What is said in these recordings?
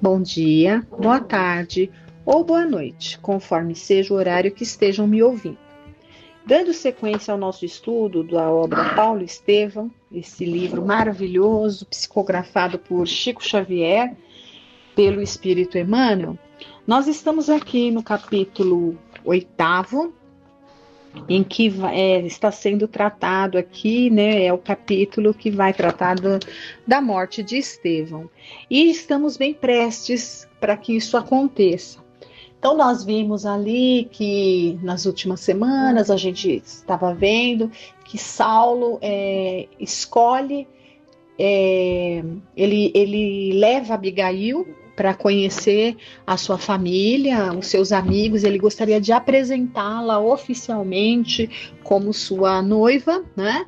bom dia, boa tarde ou boa noite, conforme seja o horário que estejam me ouvindo. Dando sequência ao nosso estudo da obra Paulo Estevam, esse livro maravilhoso, psicografado por Chico Xavier, pelo Espírito Emmanuel, nós estamos aqui no capítulo 8º, em que está sendo tratado aqui, né, é o capítulo que vai tratar da morte de Estevão. E estamos bem prestes para que isso aconteça. Então, nós vimos ali que nas últimas semanas a gente estava vendo que Saulo escolhe, ele leva Abigail para conhecer a sua família, os seus amigos. Ele gostaria de apresentá-la oficialmente como sua noiva, né?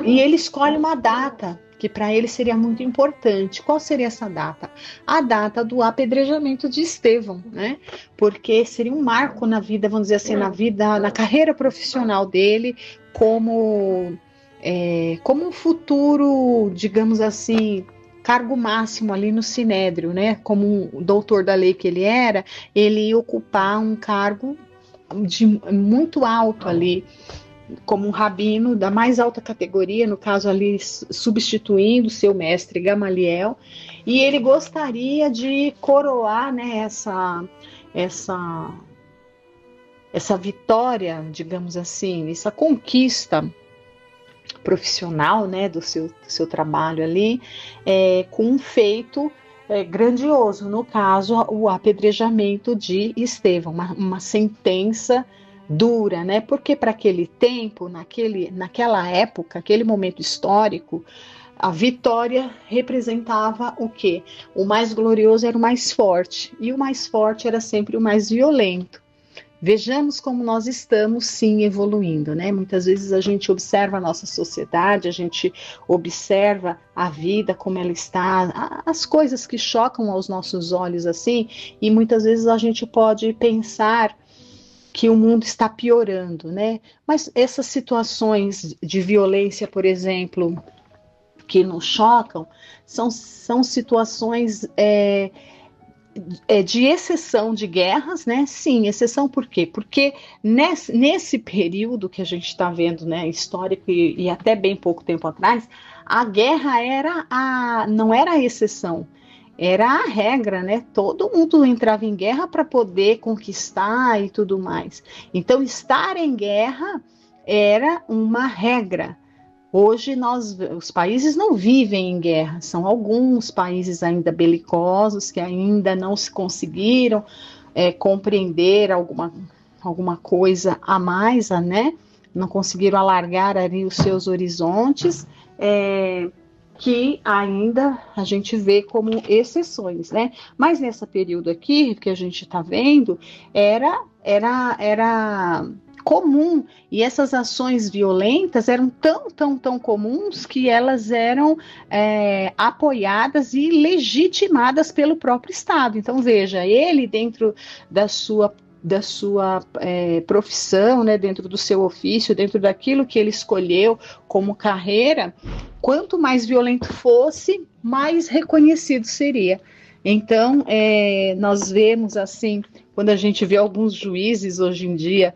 E ele escolhe uma data que para ele seria muito importante. Qual seria essa data? A data do apedrejamento de Estevão, né? Porque seria um marco na vida, vamos dizer assim, na carreira profissional dele, como um futuro, digamos assim, cargo máximo ali no Sinédrio, né? Como um doutor da lei que ele era, ele ia ocupar um cargo muito alto ali, como um rabino da mais alta categoria, no caso ali substituindo seu mestre Gamaliel, e ele gostaria de coroar, né, essa vitória, digamos assim, essa conquista profissional, né, do seu trabalho ali, com um feito grandioso, no caso, o apedrejamento de Estevão, uma sentença dura, né? Porque para aquele tempo, naquela época, aquele momento histórico, a vitória representava o quê? O mais glorioso era o mais forte, e o mais forte era sempre o mais violento. Vejamos como nós estamos, sim, evoluindo, né? Muitas vezes a gente observa a nossa sociedade, a gente observa a vida, como ela está, as coisas que chocam aos nossos olhos, assim, e muitas vezes a gente pode pensar que o mundo está piorando, né? Mas essas situações de violência, por exemplo, que nos chocam, são situações de exceção de guerras, né? Sim, exceção por quê? Porque nesse período que a gente está vendo, né, histórico e até bem pouco tempo atrás, a guerra não era a exceção, era a regra, né? Todo mundo entrava em guerra para poder conquistar e tudo mais. Então, estar em guerra era uma regra. Hoje os países não vivem em guerra, são alguns países ainda belicosos que ainda não se conseguiram compreender alguma coisa a mais, né? Não conseguiram alargar ali os seus horizontes, que ainda a gente vê como exceções, né? Mas nesse período aqui que a gente está vendo, era comum, e essas ações violentas eram tão comuns que elas eram apoiadas e legitimadas pelo próprio Estado. Então, veja, ele dentro da sua profissão, né, dentro do seu ofício, dentro daquilo que ele escolheu como carreira, quanto mais violento fosse, mais reconhecido seria. Então, nós vemos assim, quando a gente vê alguns juízes hoje em dia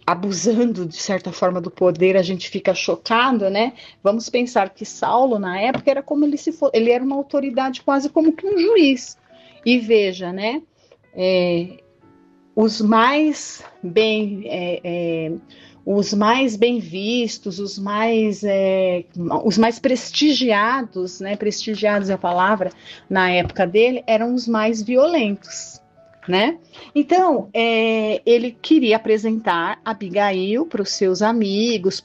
abusando de certa forma do poder, a gente fica chocado, né? Vamos pensar que Saulo na época era como ele era uma autoridade quase como que um juiz. E veja, né? Os mais bem vistos, os mais prestigiados, né? Prestigiados é a palavra na época dele, eram os mais violentos, né? Então, ele queria apresentar Abigail para os seus amigos,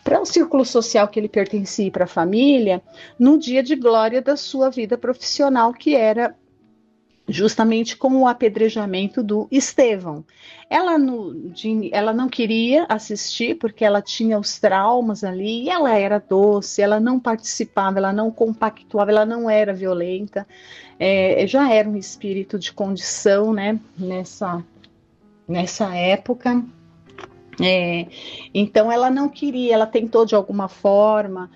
para o círculo social que ele pertencia, para a família, no dia de glória da sua vida profissional, que era justamente com o apedrejamento do Estevão. Ela não queria assistir porque ela tinha os traumas ali, e ela era doce, ela não participava, ela não compactuava, ela não era violenta, já era um espírito de condição, né, nessa época. Então ela não queria, ela tentou de alguma forma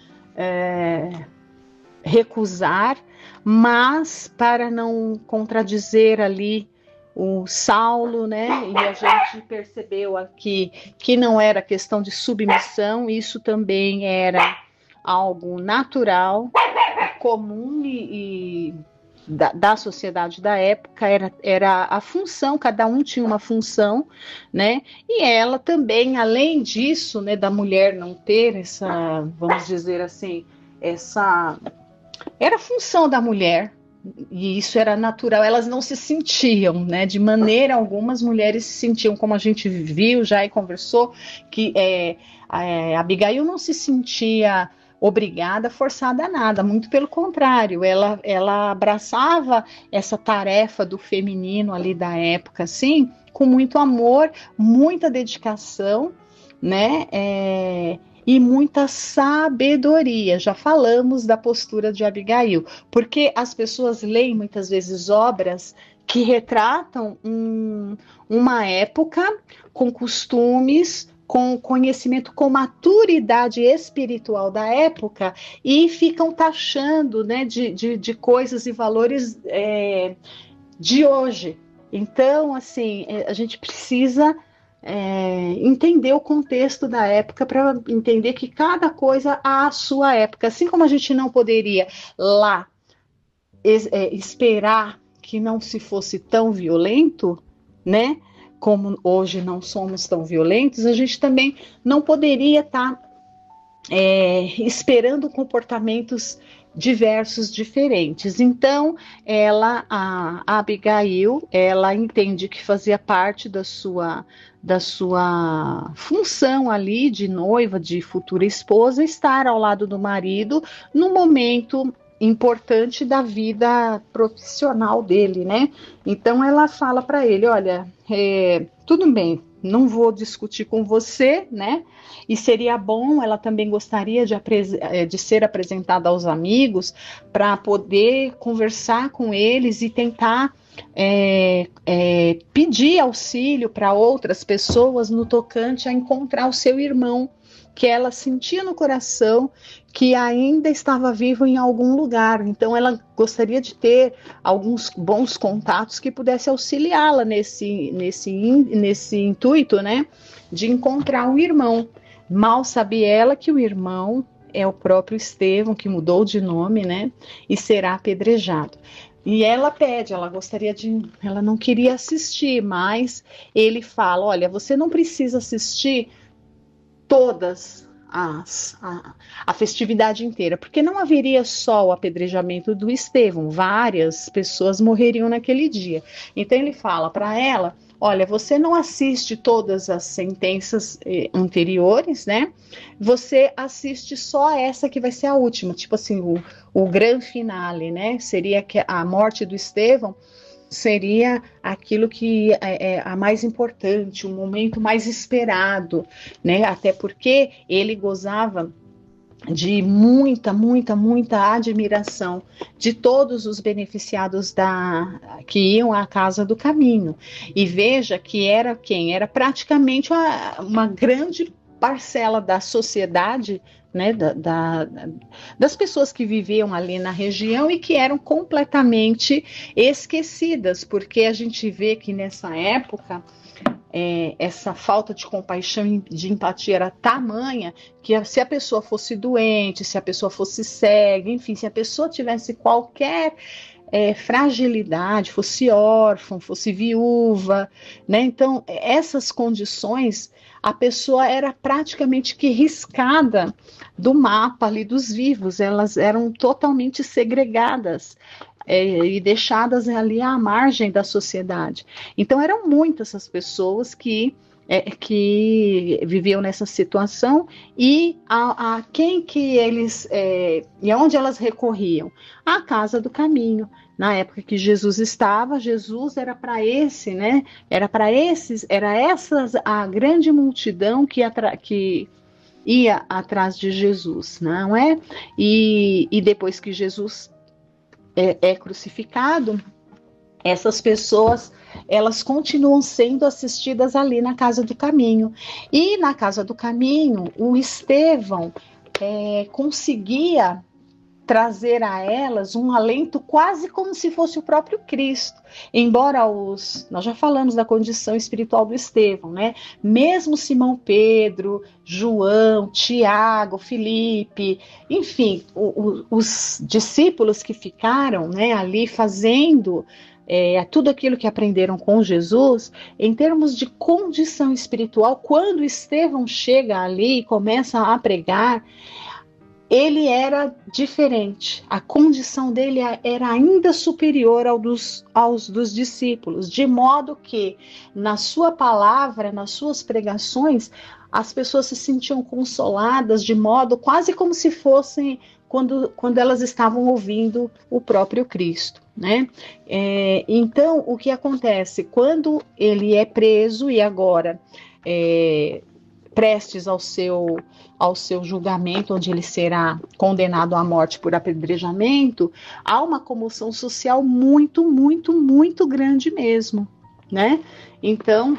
recusar, mas para não contradizer ali o Saulo, né? E a gente percebeu aqui que não era questão de submissão, isso também era algo natural, comum e da sociedade da época, era a função, cada um tinha uma função, né? E ela também, além disso, né, da mulher não ter essa, vamos dizer assim, essa era a função da mulher, e isso era natural, elas não se sentiam, né, de maneira alguma as mulheres se sentiam, como a gente viu já e conversou, que Abigail não se sentia obrigada, forçada a nada, muito pelo contrário, ela abraçava essa tarefa do feminino ali da época, assim, com muito amor, muita dedicação, né, e muita sabedoria. Já falamos da postura de Abigail, porque as pessoas leem muitas vezes obras que retratam uma época com costumes, com conhecimento, com maturidade espiritual da época e ficam taxando, né, de coisas e valores de hoje. Então, assim, a gente precisa entender o contexto da época para entender que cada coisa há a sua época. Assim como a gente não poderia lá esperar que não se fosse tão violento, né? Como hoje não somos tão violentos, a gente também não poderia estar esperando comportamentos diversos, diferentes. Então, a Abigail, ela entende que fazia parte da sua função ali de noiva, de futura esposa, estar ao lado do marido no momento importante da vida profissional dele, né? Então ela fala para ele, olha, tudo bem, não vou discutir com você, né? E seria bom, ela também gostaria de ser apresentada aos amigos para poder conversar com eles e tentar pedir auxílio para outras pessoas no tocante a encontrar o seu irmão, que ela sentia no coração que ainda estava vivo em algum lugar. Então ela gostaria de ter alguns bons contatos que pudesse auxiliá-la nesse intuito, né, de encontrar um irmão. Mal sabe ela que o irmão é o próprio Estevão, que mudou de nome, né, e será apedrejado. E ela pede, ela não queria assistir, mas ele fala, olha, você não precisa assistir todas a festividade inteira, porque não haveria só o apedrejamento do Estevão, várias pessoas morreriam naquele dia. Então ele fala para ela, olha, você não assiste todas as sentenças anteriores, né? Você assiste só essa que vai ser a última, tipo assim, o grande finale, né? Seria que a morte do Estevão seria aquilo que é a mais importante, o momento mais esperado, né? Até porque ele gozava de muita admiração de todos os beneficiados que iam à Casa do Caminho. E veja que era quem? Era praticamente uma grande parcela da sociedade, né, das pessoas que viviam ali na região e que eram completamente esquecidas, porque a gente vê que nessa época essa falta de compaixão e de empatia era tamanha que se a pessoa fosse doente, se a pessoa fosse cega, enfim, se a pessoa tivesse qualquer fragilidade, fosse órfã, fosse viúva, né? Então, essas condições, a pessoa era praticamente que riscada do mapa ali dos vivos, elas eram totalmente segregadas e deixadas ali à margem da sociedade. Então, eram muitas essas pessoas que viviam nessa situação e a quem que eles e aonde elas recorriam? À Casa do Caminho. Na época que Jesus estava, Jesus era para esse, né? Era essa a grande multidão que ia atrás de Jesus, não é? E depois que Jesus é crucificado, essas pessoas elas continuam sendo assistidas ali na Casa do Caminho. E na Casa do Caminho, o Estevão conseguia trazer a elas um alento quase como se fosse o próprio Cristo. Embora nós já falamos da condição espiritual do Estevão, né? Mesmo Simão Pedro, João, Tiago, Filipe, enfim, os discípulos que ficaram, né, ali fazendo tudo aquilo que aprenderam com Jesus, em termos de condição espiritual, quando Estevão chega ali e começa a pregar, ele era diferente, a condição dele era ainda superior aos dos discípulos, de modo que na sua palavra, nas suas pregações, as pessoas se sentiam consoladas de modo quase como se fossem quando elas estavam ouvindo o próprio Cristo, né? Então, o que acontece? Quando ele é preso e agora prestes ao seu julgamento, onde ele será condenado à morte por apedrejamento, há uma comoção social muito, muito, muito grande mesmo, né? Então,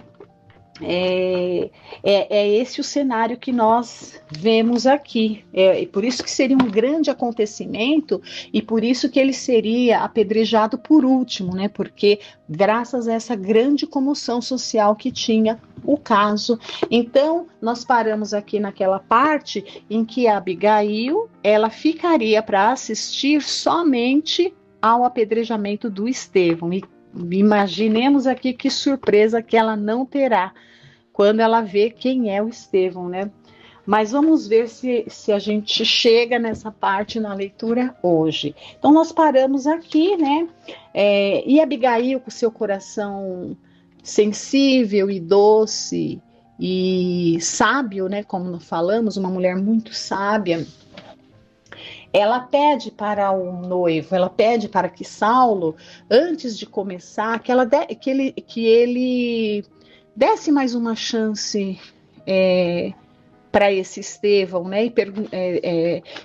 é esse o cenário que nós vemos aqui. E por isso que seria um grande acontecimento e por isso que ele seria apedrejado por último, né? Porque graças a essa grande comoção social que tinha o caso. Então, nós paramos aqui naquela parte em que a Abigail, ela ficaria para assistir somente ao apedrejamento do Estevão. E imaginemos aqui que surpresa que ela não terá quando ela vê quem é o Estevão, né? Mas vamos ver se a gente chega nessa parte na leitura hoje. Então, nós paramos aqui, né? E Abigail, com seu coração sensível e doce e sábio, né? Como nós falamos, uma mulher muito sábia, ela pede para o noivo, ela pede para que Saulo, antes de começar, que ele desse mais uma chance para esse Estevão, né?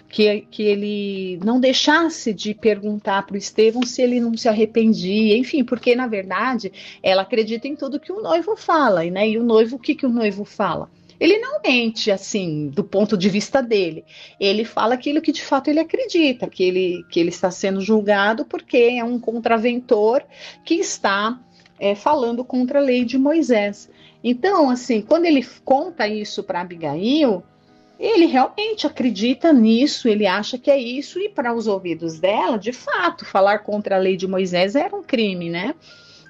Que ele não deixasse de perguntar para o Estevão se ele não se arrependia, enfim, porque na verdade ela acredita em tudo que o noivo fala, né? E o noivo, o que o noivo fala? Ele não mente assim, do ponto de vista dele. Ele fala aquilo que de fato ele acredita, que ele está sendo julgado porque é um contraventor que está falando contra a lei de Moisés. Então, assim, quando ele conta isso para Abigail, ele realmente acredita nisso, ele acha que é isso, e para os ouvidos dela, de fato, falar contra a lei de Moisés era um crime, né?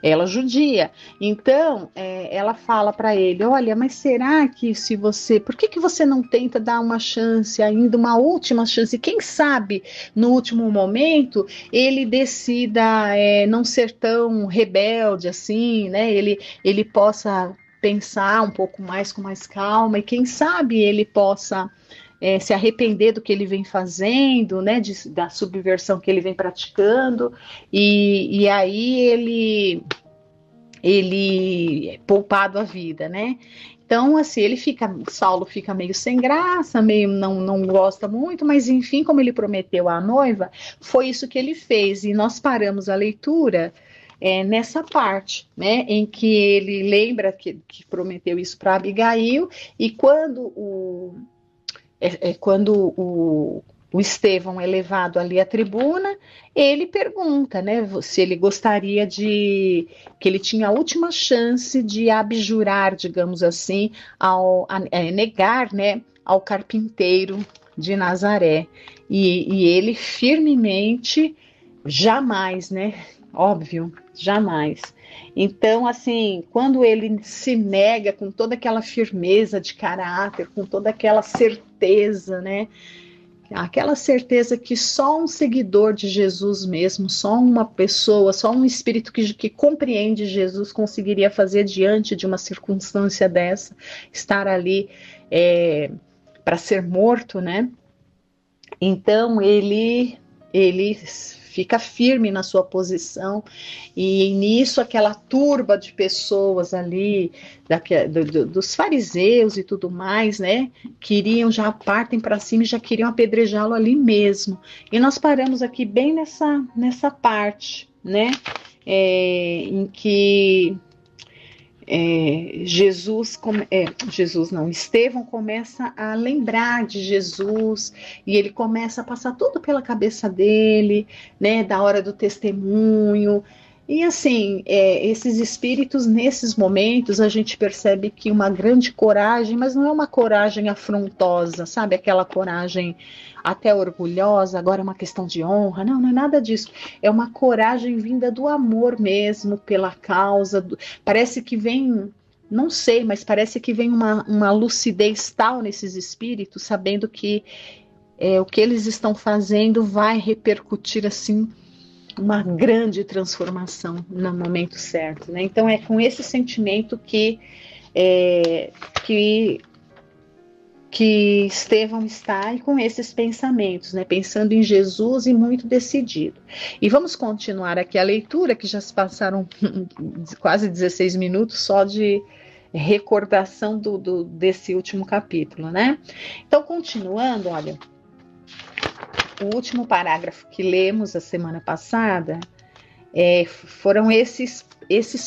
Ela judia. Então, ela fala para ele, olha, mas será que por que você não tenta dar uma chance, ainda uma última chance? Quem sabe, no último momento, ele decida não ser tão rebelde assim, né? Ele possa pensar um pouco mais com mais calma, e quem sabe ele possa se arrepender do que ele vem fazendo, né, da subversão que ele vem praticando, e aí ele é poupado a vida, né? Então, assim, Saulo fica meio sem graça, meio não gosta muito, mas enfim, como ele prometeu à noiva, foi isso que ele fez, e nós paramos a leitura nessa parte, né, em que ele lembra que prometeu isso para Abigail, e quando o Estevão é levado ali à tribuna, ele pergunta, né, se ele gostaria que ele tinha a última chance de abjurar, digamos assim, negar, né, ao carpinteiro de Nazaré. E ele firmemente, jamais, né, óbvio, jamais. Então, assim, quando ele se nega com toda aquela firmeza de caráter, com toda aquela certeza, né? Aquela certeza que só um seguidor de Jesus mesmo, só uma pessoa, só um espírito que compreende Jesus conseguiria fazer diante de uma circunstância dessa, estar ali para ser morto, né? Então, ele fica firme na sua posição, e nisso aquela turba de pessoas ali, dos fariseus e tudo mais, né, já partem para cima e já queriam apedrejá-lo ali mesmo. E nós paramos aqui bem nessa parte, né, em que Estevão começa a lembrar de Jesus e ele começa a passar tudo pela cabeça dele, né, da hora do testemunho. E assim, esses espíritos, nesses momentos, a gente percebe que uma grande coragem, mas não é uma coragem afrontosa, sabe? Aquela coragem até orgulhosa, agora é uma questão de honra. Não, não é nada disso. É uma coragem vinda do amor mesmo, pela causa. Parece que vem, não sei, mas parece que vem uma lucidez tal nesses espíritos, sabendo que o que eles estão fazendo vai repercutir assim uma grande transformação no momento certo, né? Então é com esse sentimento que Estevão está, e com esses pensamentos, né? Pensando em Jesus e muito decidido. E vamos continuar aqui a leitura, que já se passaram quase 16 minutos só de recordação desse último capítulo, né? Então, continuando, olha, o último parágrafo que lemos a semana passada foram esses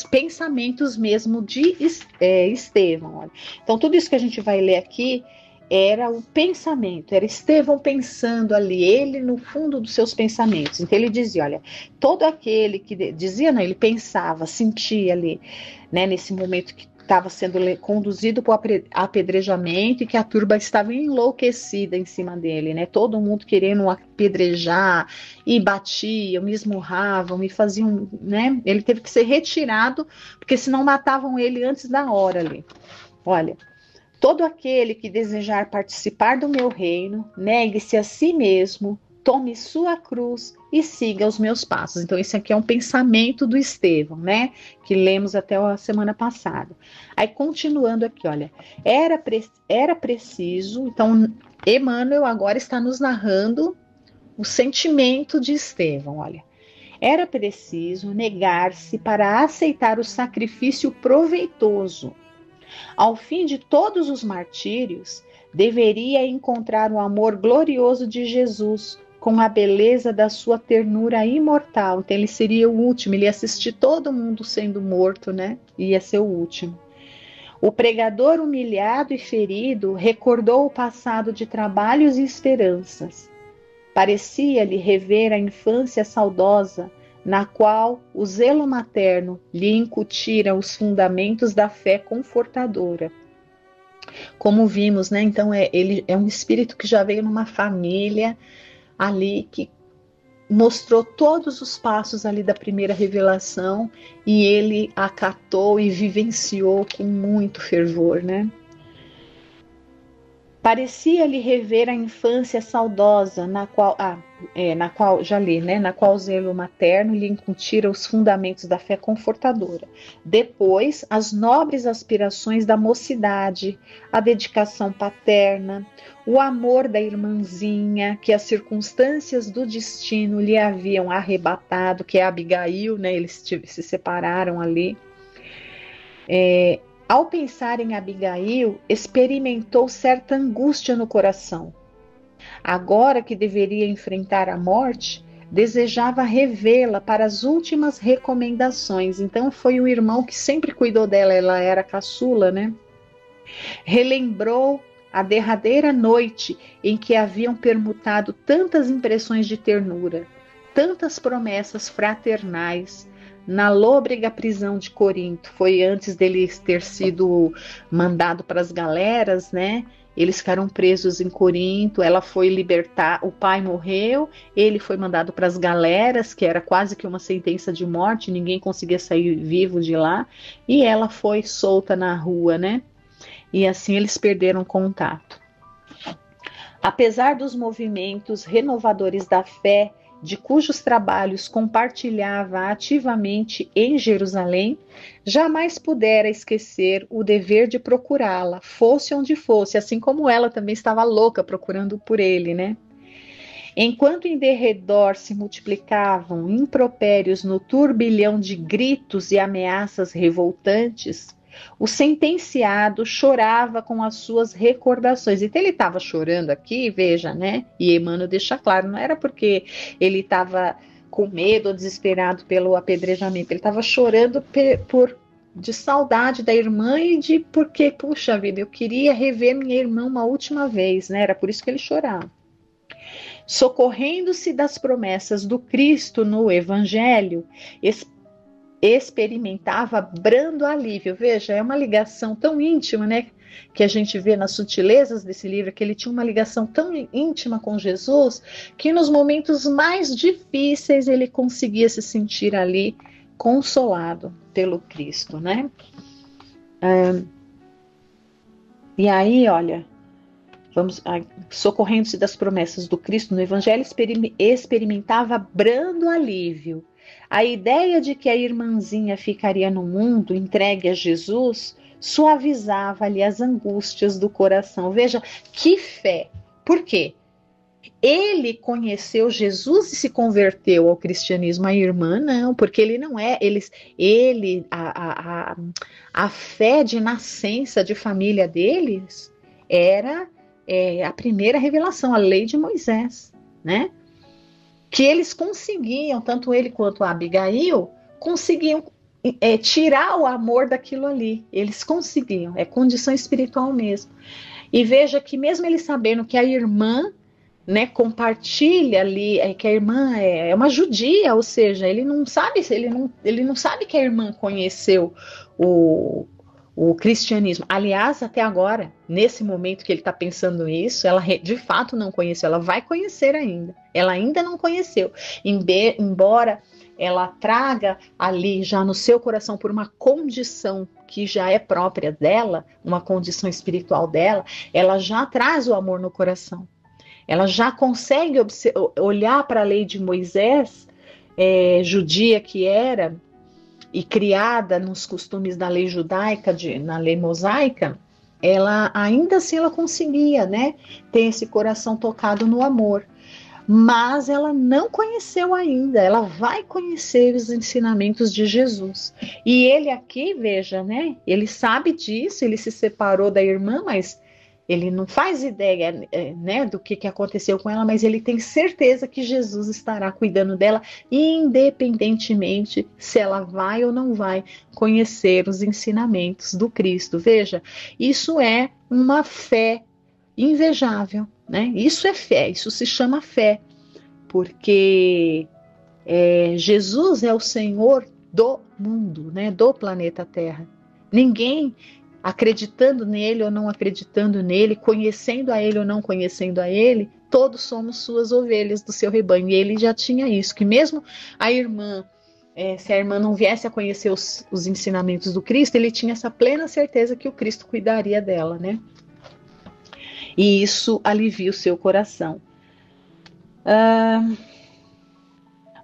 pensamentos mesmo de Estevão. Olha. Então, tudo isso que a gente vai ler aqui era o pensamento, era Estevão pensando ali, ele no fundo dos seus pensamentos. Então, ele dizia, olha, todo aquele que dizia, não, ele pensava, sentia ali, né, nesse momento que estava sendo conduzido para o apedrejamento e que a turba estava enlouquecida em cima dele, né? Todo mundo querendo apedrejar e batiam, me esmurravam, me faziam, né? Ele teve que ser retirado porque senão matavam ele antes da hora ali. Olha, todo aquele que desejar participar do meu reino, negue-se a si mesmo, tome sua cruz e siga os meus passos. Então, esse aqui é um pensamento do Estevão, né? Que lemos até a semana passada. Aí, continuando aqui, olha. Era preciso... Então, Emmanuel agora está nos narrando o sentimento de Estevão, olha. Era preciso negar-se para aceitar o sacrifício proveitoso. Ao fim de todos os martírios, deveria encontrar o amor glorioso de Jesus, com a beleza da sua ternura imortal. Então ele seria o último, ele ia assistir todo mundo sendo morto, né? Ia ser o último. O pregador humilhado e ferido recordou o passado de trabalhos e esperanças. Parecia-lhe rever a infância saudosa, na qual o zelo materno lhe incutira os fundamentos da fé confortadora. Como vimos, né? Então ele é um espírito que já veio numa família ali que mostrou todos os passos ali da primeira revelação e ele acatou e vivenciou com muito fervor, né? Parecia-lhe rever a infância saudosa, na qual já li, né? Na qual o zelo materno lhe incutira os fundamentos da fé confortadora. Depois, as nobres aspirações da mocidade, a dedicação paterna, o amor da irmãzinha, que as circunstâncias do destino lhe haviam arrebatado, que é Abigail, né? Eles se separaram ali. Ao pensar em Abigail, experimentou certa angústia no coração. Agora que deveria enfrentar a morte, desejava revê-la para as últimas recomendações. Então foi o irmão que sempre cuidou dela, ela era caçula, né? Relembrou a derradeira noite em que haviam permutado tantas impressões de ternura, tantas promessas fraternais, na lôbrega prisão de Corinto. Foi antes dele ter sido mandado para as galeras, né? Eles ficaram presos em Corinto, ela foi libertar, o pai morreu, ele foi mandado para as galeras, que era quase que uma sentença de morte, ninguém conseguia sair vivo de lá, e ela foi solta na rua, né? E assim eles perderam contato. Apesar dos movimentos renovadores da fé, de cujos trabalhos compartilhava ativamente em Jerusalém, jamais pudera esquecer o dever de procurá-la, fosse onde fosse, assim como ela também estava louca procurando por ele, né? Enquanto em derredor se multiplicavam impropérios no turbilhão de gritos e ameaças revoltantes, o sentenciado chorava com as suas recordações. Então ele estava chorando aqui, veja, né? E Emmanuel deixa claro, não era porque ele estava com medo ou desesperado pelo apedrejamento, ele estava chorando por de saudade da irmã e de porque, puxa vida, eu queria rever minha irmã uma última vez, né? Era por isso que ele chorava. Socorrendo-se das promessas do Cristo no Evangelho, experimentava brando alívio. Veja, é uma ligação tão íntima, né? Que a gente vê nas sutilezas desse livro, que ele tinha uma ligação tão íntima com Jesus, que nos momentos mais difíceis ele conseguia se sentir ali consolado pelo Cristo, né? E aí, olha, socorrendo-se das promessas do Cristo no Evangelho, experimentava brando alívio. A ideia de que a irmãzinha ficaria no mundo entregue a Jesus suavizava-lhe as angústias do coração. Veja que fé. Por quê? Ele conheceu Jesus e se converteu ao cristianismo. A irmã não, porque ele não é. A fé de nascença de família deles era a primeira revelação, a lei de Moisés, né? Que eles conseguiam, tanto ele quanto a Abigail, conseguiam tirar o amor daquilo ali. Eles conseguiam, é condição espiritual mesmo. E veja que mesmo ele sabendo que a irmã, né, compartilha ali, que a irmã é uma judia, ou seja, ele não sabe que a irmã conheceu o cristianismo. Aliás, até agora, nesse momento que ele está pensando isso, ela de fato não conheceu, ela vai conhecer ainda. Ela ainda não conheceu, embora ela traga ali já no seu coração por uma condição que já é própria dela, uma condição espiritual dela, ela já traz o amor no coração. Ela já consegue olhar para a lei de Moisés, judia que era, e criada nos costumes da lei judaica, na lei mosaica, ela ainda assim ela conseguia, né, ter esse coração tocado no amor. Mas ela não conheceu ainda, ela vai conhecer os ensinamentos de Jesus. E ele aqui, veja, né, ele sabe disso, ele se separou da irmã, mas ele não faz ideia, né, do que aconteceu com ela, mas ele tem certeza que Jesus estará cuidando dela, independentemente se ela vai ou não vai conhecer os ensinamentos do Cristo. Veja, isso é uma fé invejável, né? Isso é fé, isso se chama fé, porque Jesus é o Senhor do mundo, né, do planeta Terra. Ninguém, acreditando nele ou não acreditando nele, conhecendo a ele ou não conhecendo a ele, todos somos suas ovelhas do seu rebanho. E ele já tinha isso, que mesmo a irmã, se a irmã não viesse a conhecer os ensinamentos do Cristo, ele tinha essa plena certeza que o Cristo cuidaria dela, né? E isso alivia o seu coração.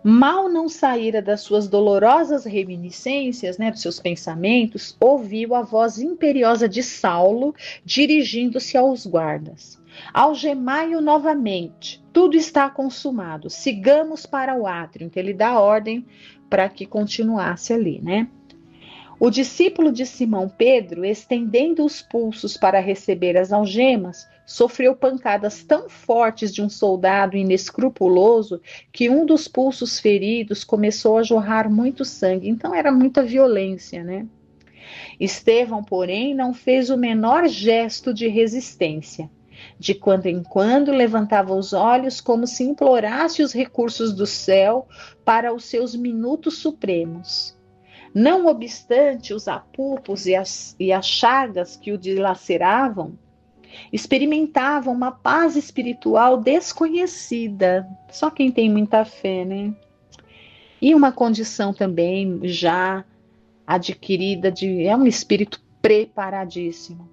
Mal não saíra das suas dolorosas reminiscências, né, dos seus pensamentos, ouviu a voz imperiosa de Saulo dirigindo-se aos guardas. Algemai-o novamente, tudo está consumado, sigamos para o átrio. Então ele dá ordem para que continuasse ali, né? O discípulo de Simão Pedro, estendendo os pulsos para receber as algemas, sofreu pancadas tão fortes de um soldado inescrupuloso que um dos pulsos feridos começou a jorrar muito sangue. Então era muita violência, né? Estevão, porém, não fez o menor gesto de resistência. De quando em quando levantava os olhos como se implorasse os recursos do céu para os seus minutos supremos. Não obstante os apupos e as chagas que o dilaceravam, experimentava uma paz espiritual desconhecida. Só quem tem muita fé, né? E uma condição também já adquirida é um espírito preparadíssimo.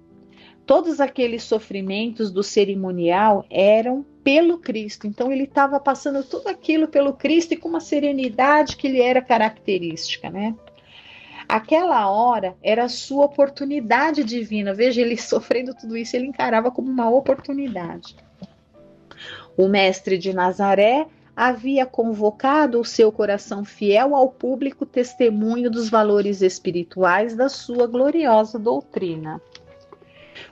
Todos aqueles sofrimentos do cerimonial eram pelo Cristo. Então ele estava passando tudo aquilo pelo Cristo e com uma serenidade que lhe era característica, né? Aquela hora era a sua oportunidade divina. Veja, ele sofrendo tudo isso, ele encarava como uma oportunidade. O mestre de Nazaré havia convocado o seu coração fiel ao público testemunho dos valores espirituais da sua gloriosa doutrina.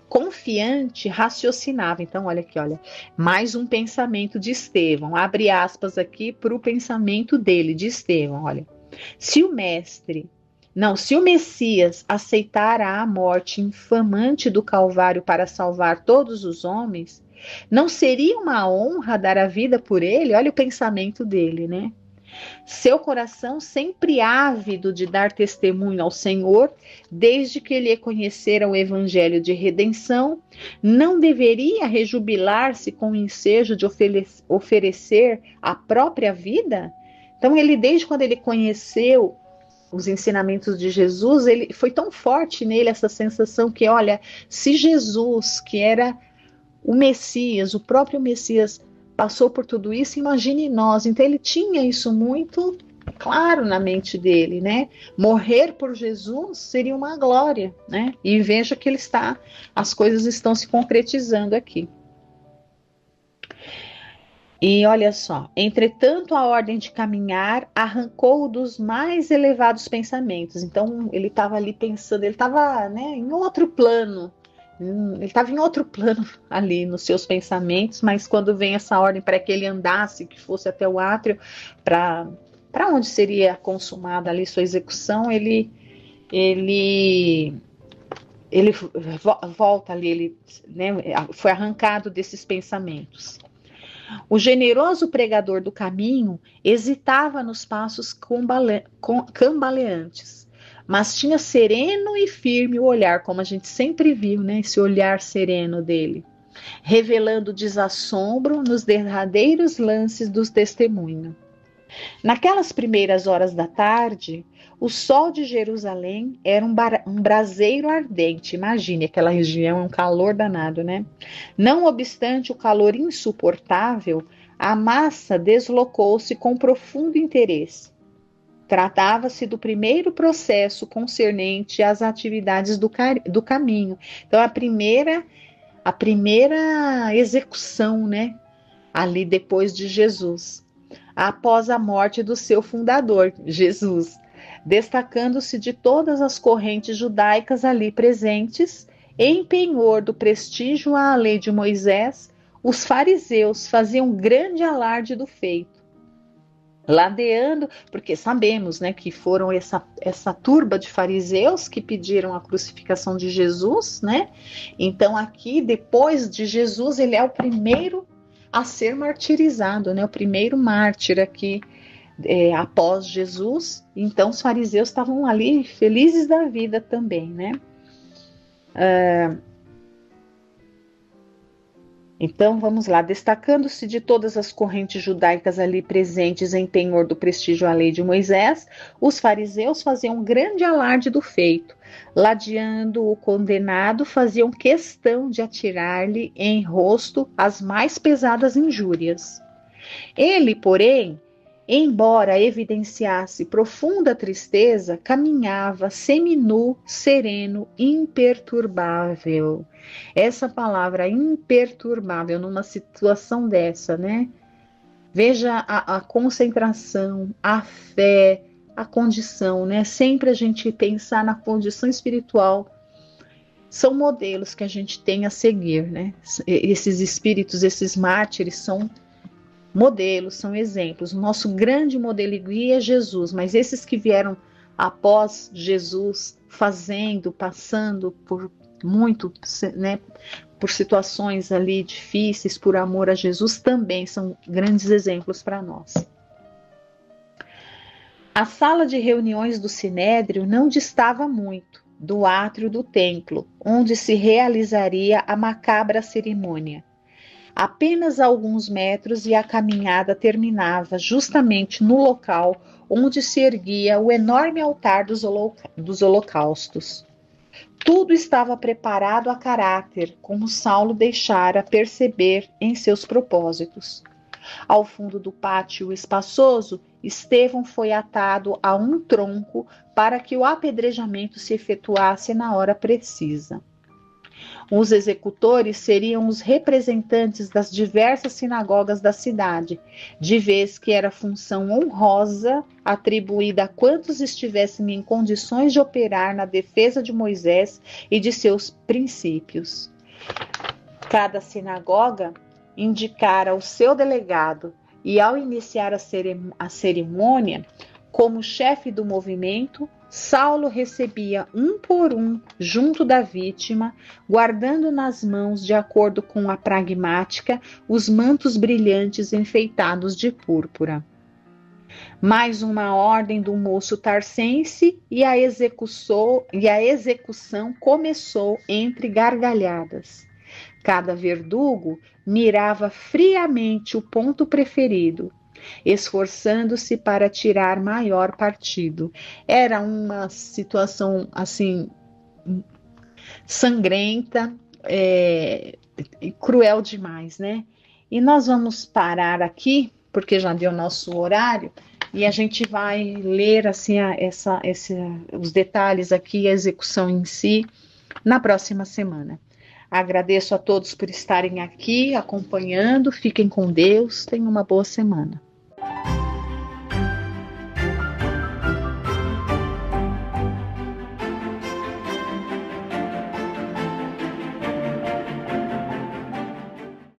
Confiante, raciocinava. Então, olha aqui, olha, mais um pensamento de Estevão. Abre aspas aqui para o pensamento dele, de Estevão, olha. Se o mestre Não, se o Messias aceitara a morte infamante do Calvário para salvar todos os homens, não seria uma honra dar a vida por ele? Olha o pensamento dele, né? Seu coração sempre ávido de dar testemunho ao Senhor, desde que ele conhecera o evangelho de redenção, não deveria rejubilar-se com o ensejo de oferecer a própria vida? Então, ele, desde quando ele conheceu os ensinamentos de Jesus, ele foi tão forte nele essa sensação que, olha, se Jesus, que era o Messias, o próprio Messias, passou por tudo isso, imagine nós. Então ele tinha isso muito claro na mente dele, né? Morrer por Jesus seria uma glória, né? E veja que as coisas estão se concretizando aqui. E olha só, entretanto, a ordem de caminhar arrancou-o dos mais elevados pensamentos. Então, ele estava ali pensando, ele estava, né, em outro plano. Ele estava em outro plano ali nos seus pensamentos, mas quando vem essa ordem para que ele andasse, que fosse até o átrio, para onde seria consumada ali sua execução, ele volta ali, ele, né, foi arrancado desses pensamentos. O generoso pregador do caminho hesitava nos passos cambaleantes, mas tinha sereno e firme o olhar, como a gente sempre viu, né? Esse olhar sereno dele, revelando desassombro nos derradeiros lances do testemunho. Naquelas primeiras horas da tarde, o sol de Jerusalém era um braseiro ardente. Imagine, aquela região é um calor danado, né? Não obstante o calor insuportável, a massa deslocou-se com profundo interesse. Tratava-se do primeiro processo concernente às atividades do caminho. Então, a primeira execução, né? Ali depois de Jesus, após a morte do seu fundador, Jesus, destacando-se de todas as correntes judaicas ali presentes, em penhor do prestígio à lei de Moisés, os fariseus faziam grande alarde do feito, ladeando, porque sabemos, né, que foram essa turba de fariseus que pediram a crucificação de Jesus, né? Então aqui, depois de Jesus, ele é o primeiro a ser martirizado, né? O primeiro mártir aqui após Jesus. Então os fariseus estavam ali felizes da vida também, né? Então vamos lá, destacando-se de todas as correntes judaicas ali presentes em penhor do prestígio à lei de Moisés, os fariseus faziam grande alarde do feito, ladeando o condenado, faziam questão de atirar-lhe em rosto as mais pesadas injúrias. Ele, porém, embora evidenciasse profunda tristeza, caminhava seminu, sereno, imperturbável. Essa palavra imperturbável numa situação dessa, né? Veja a concentração, a fé, a condição, né? Sempre a gente pensar na condição espiritual. São modelos que a gente tem a seguir, né? Esses espíritos, esses mártires são modelos, são exemplos. O nosso grande modelo e guia é Jesus, mas esses que vieram após Jesus, passando por muito, né, por situações ali difíceis, por amor a Jesus, também são grandes exemplos para nós. A sala de reuniões do Sinédrio não distava muito do átrio do templo, onde se realizaria a macabra cerimônia. Apenas alguns metros e a caminhada terminava justamente no local onde se erguia o enorme altar dos holocaustos. Tudo estava preparado a caráter, como Saulo deixara perceber em seus propósitos. Ao fundo do pátio espaçoso, Estevão foi atado a um tronco para que o apedrejamento se efetuasse na hora precisa. Os executores seriam os representantes das diversas sinagogas da cidade, de vez que era função honrosa atribuída a quantos estivessem em condições de operar na defesa de Moisés e de seus princípios. Cada sinagoga indicara o seu delegado e, ao iniciar a cerimônia, Como chefe do movimento, Saulo recebia um por um, junto da vítima, guardando nas mãos, de acordo com a pragmática, os mantos brilhantes enfeitados de púrpura. Mais uma ordem do moço tarcense e a execução começou entre gargalhadas. Cada verdugo mirava friamente o ponto preferido, esforçando-se para tirar maior partido. Era uma situação assim sangrenta, e cruel demais, né? E nós vamos parar aqui, porque já deu nosso horário, e a gente vai ler assim os detalhes aqui, a execução em si, na próxima semana. Agradeço a todos por estarem aqui acompanhando. Fiquem com Deus. Tenham uma boa semana.